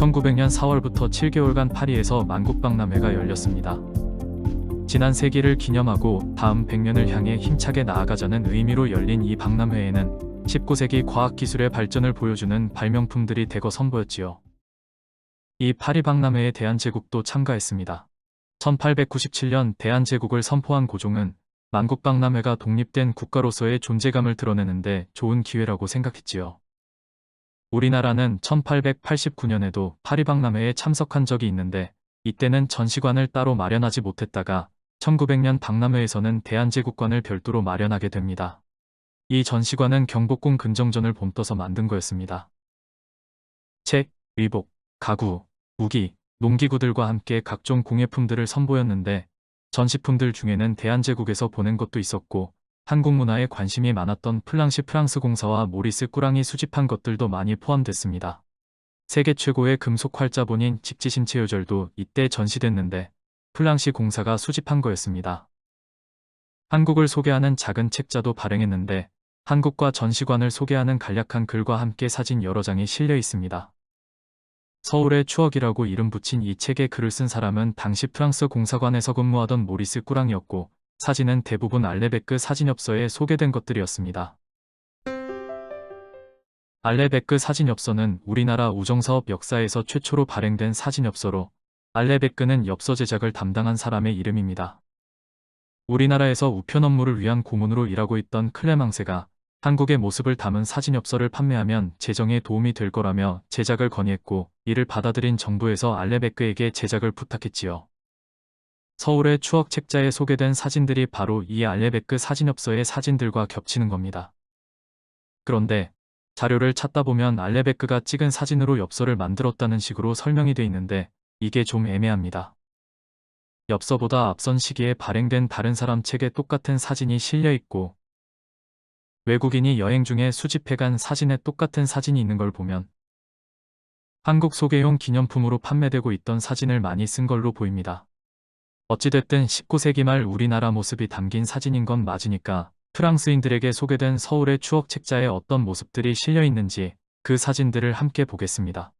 1900년 4월부터 7개월간 파리에서 만국박람회가 열렸습니다. 지난 세기를 기념하고 다음 100년을 향해 힘차게 나아가자는 의미로 열린 이 박람회에는 19세기 과학기술의 발전을 보여주는 발명품들이 대거 선보였지요. 이 파리 박람회에 대한제국도 참가했습니다. 1897년 대한제국을 선포한 고종은 만국박람회가 독립된 국가로서의 존재감을 드러내는데 좋은 기회라고 생각했지요. 우리나라는 1889년에도 파리박람회에 참석한 적이 있는데 이때는 전시관을 따로 마련하지 못했다가 1900년 박람회에서는 대한제국관을 별도로 마련하게 됩니다. 이 전시관은 경복궁 근정전을 봄떠서 만든 거였습니다. 책, 의복, 가구, 무기, 농기구들과 함께 각종 공예품들을 선보였는데 전시품들 중에는 대한제국에서 보낸 것도 있었고 한국 문화에 관심이 많았던 플랑시 프랑스 공사와 모리스 꾸랑이 수집한 것들도 많이 포함됐습니다. 세계 최고의 금속 활자본인 직지신체요절도 이때 전시됐는데 플랑시 공사가 수집한 거였습니다. 한국을 소개하는 작은 책자도 발행했는데 한국과 전시관을 소개하는 간략한 글과 함께 사진 여러 장이 실려 있습니다. 서울의 추억이라고 이름 붙인 이 책에 글을 쓴 사람은 당시 프랑스 공사관에서 근무하던 모리스 꾸랑이었고 사진은 대부분 알레베크 사진엽서에 소개된 것들이었습니다. 알레베크 사진엽서는 우리나라 우정사업 역사에서 최초로 발행된 사진엽서로 알레베크는 엽서 제작을 담당한 사람의 이름입니다. 우리나라에서 우편 업무를 위한 고문으로 일하고 있던 클레망세가 한국의 모습을 담은 사진엽서를 판매하면 재정에 도움이 될 거라며 제작을 건의했고 이를 받아들인 정부에서 알레베크에게 제작을 부탁했지요. 서울의 추억 책자에 소개된 사진들이 바로 이 알레베크 사진엽서의 사진들과 겹치는 겁니다. 그런데 자료를 찾다 보면 알레베크가 찍은 사진으로 엽서를 만들었다는 식으로 설명이 돼 있는데 이게 좀 애매합니다. 엽서보다 앞선 시기에 발행된 다른 사람 책에 똑같은 사진이 실려 있고 외국인이 여행 중에 수집해간 사진에 똑같은 사진이 있는 걸 보면 한국 소개용 기념품으로 판매되고 있던 사진을 많이 쓴 걸로 보입니다. 어찌됐든 19세기 말 우리나라 모습이 담긴 사진인 건 맞으니까 프랑스인들에게 소개된 서울의 추억 책자에 어떤 모습들이 실려 있는지 그 사진들을 함께 보겠습니다.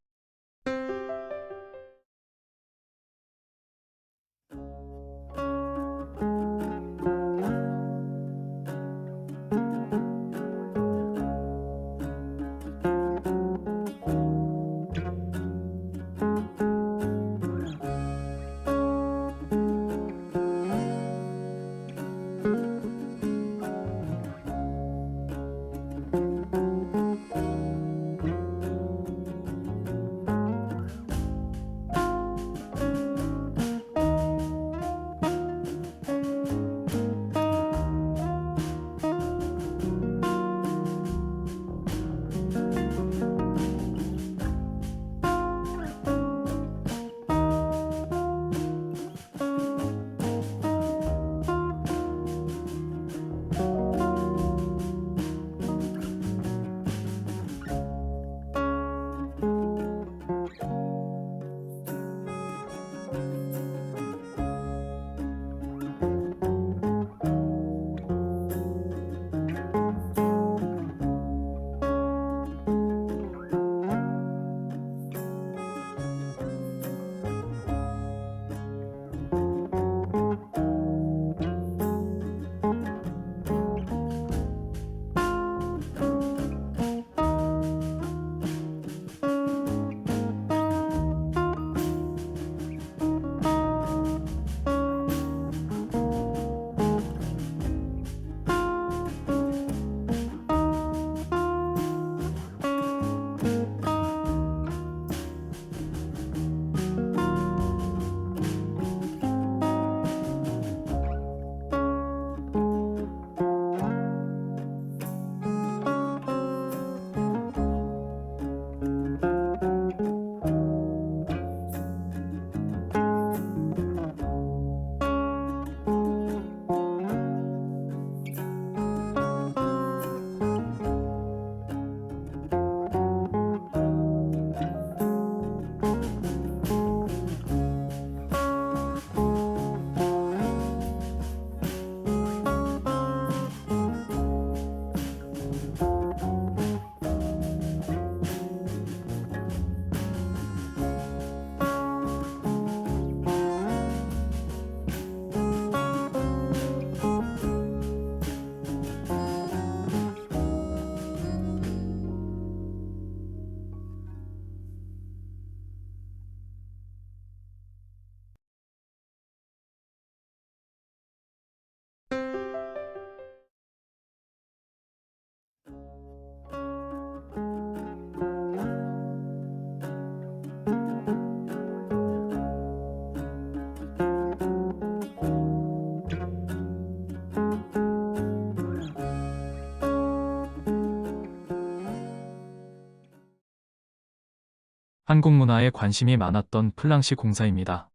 한국 문화에 관심이 많았던 플랑시 공사입니다.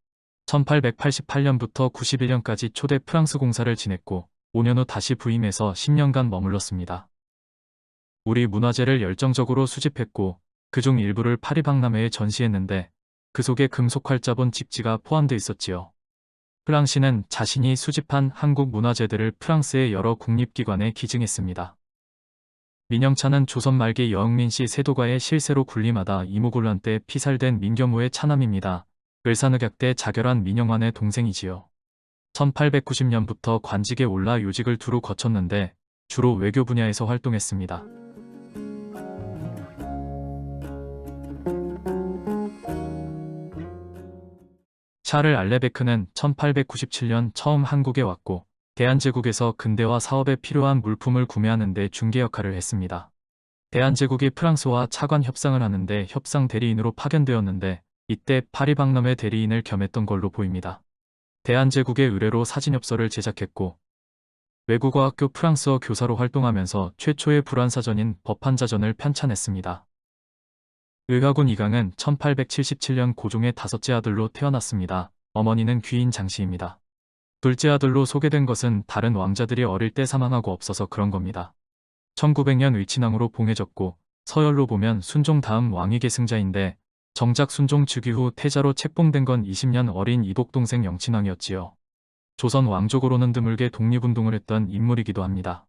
1888년부터 91년까지 초대 프랑스 공사를 지냈고 5년 후 다시 부임해서 10년간 머물렀습니다. 우리 문화재를 열정적으로 수집했고 그중 일부를 파리 박람회에 전시했는데 그 속에 금속 활자본 집지가 포함되어 있었지요. 플랑시는 자신이 수집한 한국 문화재들을 프랑스의 여러 국립기관에 기증했습니다. 민영찬은 조선 말기 여흥민씨 세도가의 실세로 군림하다 이모곤란 때 피살된 민겸호의 차남입니다. 을사늑약 때 자결한 민영환의 동생이지요. 1890년부터 관직에 올라 요직을 두루 거쳤는데 주로 외교 분야에서 활동했습니다. 샤를 알레베크는 1897년 처음 한국에 왔고 대한제국에서 근대화 사업에 필요한 물품을 구매하는 데 중개 역할을 했습니다. 대한제국이 프랑스와 차관 협상을 하는데 협상 대리인으로 파견되었는데 이때 파리 박람회 대리인을 겸했던 걸로 보입니다. 대한제국의 의뢰로 사진협서를 제작했고 외국어학교 프랑스어 교사로 활동하면서 최초의 불안사전인 법한자전을 편찬했습니다. 의화군 이강은 1877년 고종의 5째 아들로 태어났습니다. 어머니는 귀인 장씨입니다. 둘째 아들로 소개된 것은 다른 왕자들이 어릴 때 사망하고 없어서 그런 겁니다. 1900년 의친왕으로 봉해졌고 서열로 보면 순종 다음 왕위 계승자인데 정작 순종 즉위 후 태자로 책봉된 건 20년 어린 이복동생 영친왕이었지요. 조선 왕족으로는 드물게 독립운동을 했던 인물이기도 합니다.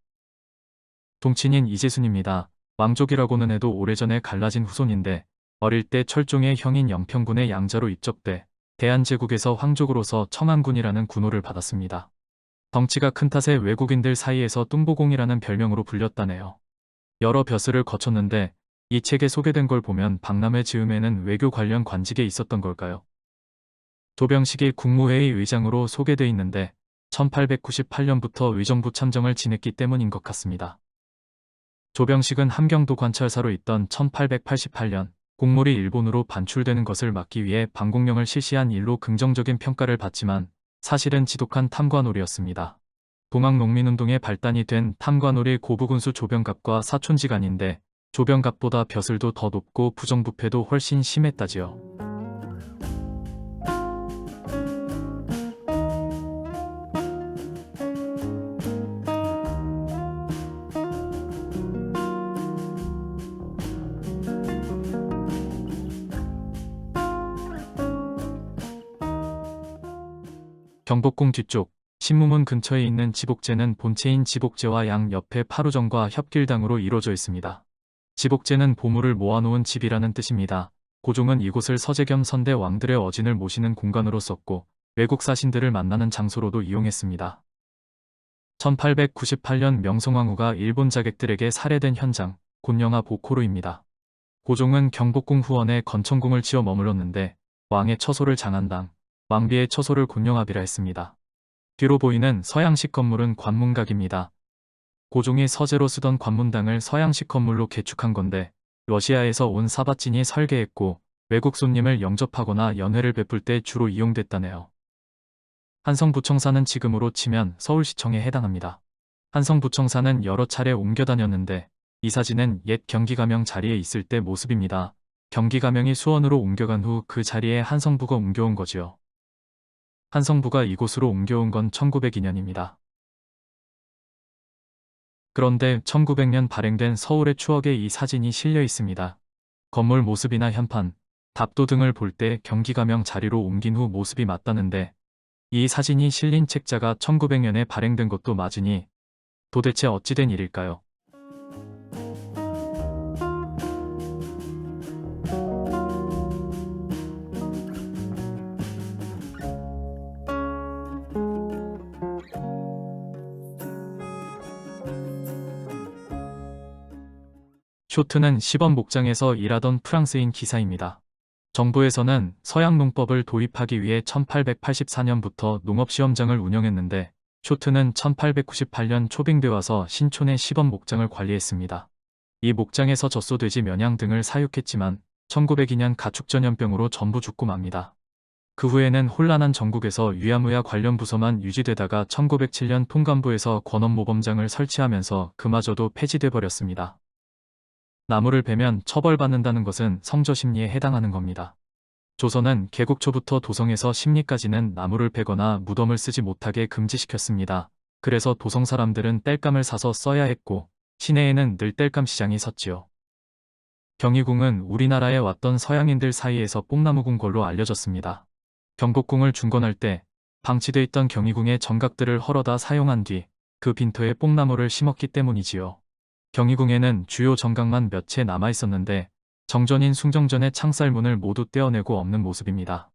동친인 이재순입니다. 왕족이라고는 해도 오래전에 갈라진 후손인데 어릴 때 철종의 형인 영평군의 양자로 입적돼 대한제국에서 황족으로서 청안군이라는 군호를 받았습니다. 덩치가 큰 탓에 외국인들 사이에서 뚱보공이라는 별명으로 불렸다네요. 여러 벼슬을 거쳤는데 이 책에 소개된 걸 보면 박람회 즈음에는 외교 관련 관직에 있었던 걸까요? 조병식이 국무회의 의장으로 소개돼 있는데 1898년부터 의정부 참정을 지냈기 때문인 것 같습니다. 조병식은 함경도 관찰사로 있던 1888년 곡물이 일본으로 반출되는 것을 막기 위해 방공령을 실시한 일로 긍정적인 평가를 받지만 사실은 지독한 탐관오리였습니다. 동학농민운동의 발단이 된 탐관오리 고부군수 조병갑과 사촌지간인데 조병갑보다 벼슬도 더 높고 부정부패도 훨씬 심했다지요. 경복궁 뒤쪽 신무문 근처에 있는 지복제는 본체인 지복제와 양 옆에 파루정과 협길당으로 이루어져 있습니다. 지복제는 보물을 모아놓은 집이라는 뜻입니다. 고종은 이곳을 서재 겸 선대 왕들의 어진을 모시는 공간으로 썼고 외국 사신들을 만나는 장소로도 이용했습니다. 1898년 명성황후가 일본 자객들에게 살해된 현장, 곤영하 보코로입니다. 고종은 경복궁 후원에 건천궁을 지어 머물렀는데 왕의 처소를 장안당, 왕비의 처소를 곤영합이라 했습니다. 뒤로 보이는 서양식 건물은 관문각입니다. 고종이 서재로 쓰던 관문당을 서양식 건물로 개축한 건데 러시아에서 온 사바찐이 설계했고 외국 손님을 영접하거나 연회를 베풀 때 주로 이용됐다네요. 한성부청사는 지금으로 치면 서울시청에 해당합니다. 한성부청사는 여러 차례 옮겨 다녔는데 이 사진은 옛 경기가명 자리에 있을 때 모습입니다. 경기가명이 수원으로 옮겨간 후 그 자리에 한성부가 옮겨온 거지요. 한성부가 이곳으로 옮겨온 건 1902년입니다. 그런데 1900년 발행된 서울의 추억에 이 사진이 실려 있습니다. 건물 모습이나 현판, 답도 등을 볼 때 경기가명 자리로 옮긴 후 모습이 맞다는데 이 사진이 실린 책자가 1900년에 발행된 것도 맞으니 도대체 어찌 된 일일까요? 쇼트는 시범 목장에서 일하던 프랑스인 기사입니다. 정부에서는 서양 농법을 도입하기 위해 1884년부터 농업시험장을 운영했는데 쇼트는 1898년 초빙돼 와서 신촌의 시범 목장을 관리했습니다. 이 목장에서 젖소돼지 면양 등을 사육했지만 1902년 가축전염병으로 전부 죽고 맙니다. 그 후에는 혼란한 전국에서 유야무야 관련 부서만 유지되다가 1907년 통감부에서 권업모범장을 설치하면서 그마저도 폐지돼 버렸습니다. 나무를 베면 처벌받는다는 것은 성저 심리에 해당하는 겁니다. 조선은 개국 초부터 도성에서 심리까지는 나무를 베거나 무덤을 쓰지 못하게 금지시켰습니다. 그래서 도성 사람들은 땔감을 사서 써야 했고 시내에는 늘 땔감 시장이 섰지요. 경희궁은 우리나라에 왔던 서양인들 사이에서 뽕나무궁 걸로 알려졌습니다. 경복궁을 중건할 때 방치돼 있던 경희궁의 정각들을 헐어다 사용한 뒤 그 빈터에 뽕나무를 심었기 때문이지요. 경희궁에는 주요 정각만 몇 채 남아 있었는데 정전인 숭정전의 창살문을 모두 떼어내고 없는 모습입니다.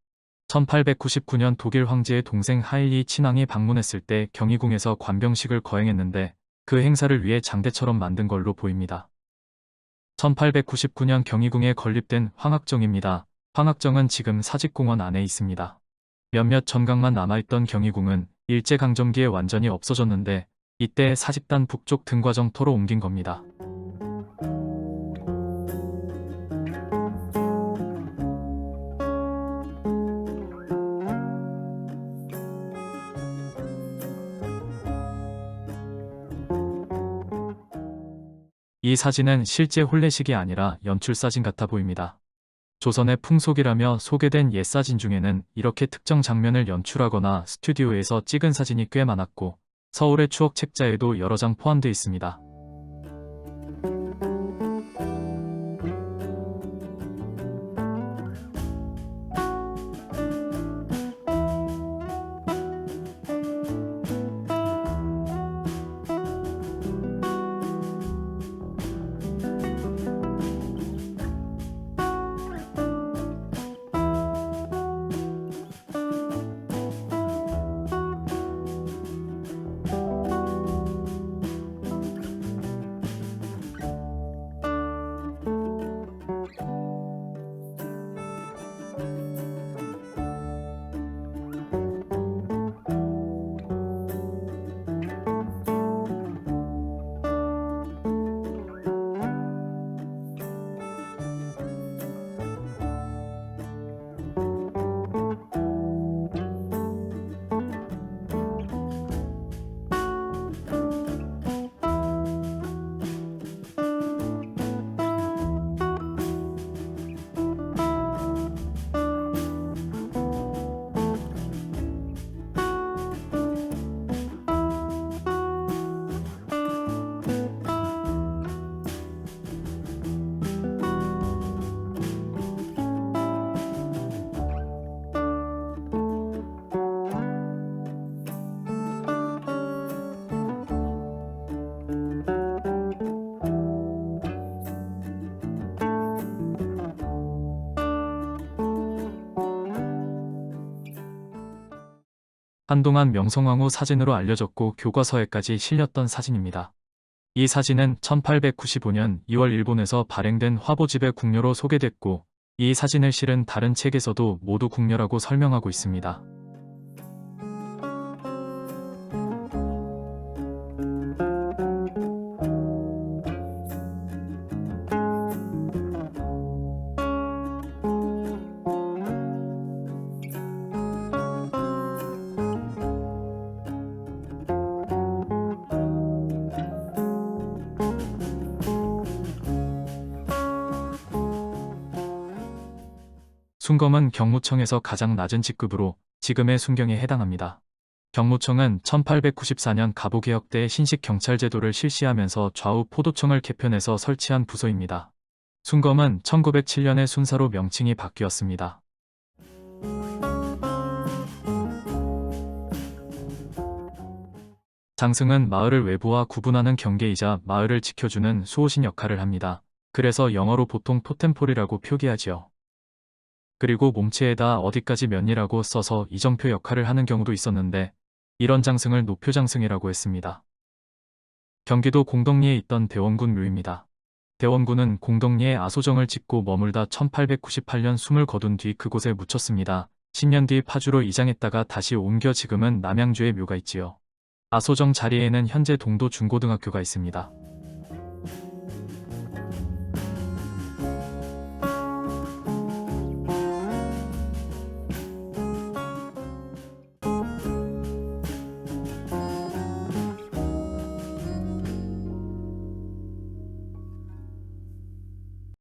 1899년 독일 황제의 동생 하일리 친왕이 방문했을 때 경희궁에서 관병식을 거행했는데 그 행사를 위해 장대처럼 만든 걸로 보입니다. 1899년 경희궁에 건립된 황학정입니다. 황학정은 지금 사직공원 안에 있습니다. 몇몇 전각만 남아있던 경희궁은 일제강점기에 완전히 없어졌는데 이때 사직단 북쪽 등과정터로 옮긴 겁니다. 이 사진은 실제 혼례식이 아니라 연출사진 같아 보입니다. 조선의 풍속이라며 소개된 옛사진 중에는 이렇게 특정 장면을 연출하거나 스튜디오에서 찍은 사진이 꽤 많았고 서울의 추억 책자에도 여러 장 포함되어 있습니다. 한동안 명성황후 사진으로 알려졌고 교과서에까지 실렸던 사진입니다. 이 사진은 1895년 2월 일본에서 발행된 화보집의 궁녀로 소개됐고 이 사진을 실은 다른 책에서도 모두 궁녀라고 설명하고 있습니다. 순검은 경무청에서 가장 낮은 직급으로 지금의 순경에 해당합니다. 경무청은 1894년 갑오개혁 때 신식경찰제도를 실시하면서 좌우 포도청을 개편해서 설치한 부서입니다. 순검은 1907년에 순사로 명칭이 바뀌었습니다. 장승은 마을을 외부와 구분하는 경계이자 마을을 지켜주는 수호신 역할을 합니다. 그래서 영어로 보통 토템폴이라고 표기하지요. 그리고 몸체에다 어디까지 면이라고 써서 이정표 역할을 하는 경우도 있었는데 이런 장승을 노표장승이라고 했습니다. 경기도 공덕리에 있던 대원군 묘입니다. 대원군은 공덕리에 아소정을 짓고 머물다 1898년 숨을 거둔 뒤 그곳에 묻혔습니다. 10년 뒤 파주로 이장했다가 다시 옮겨 지금은 남양주에 묘가 있지요. 아소정 자리에는 현재 동도 중고등학교가 있습니다.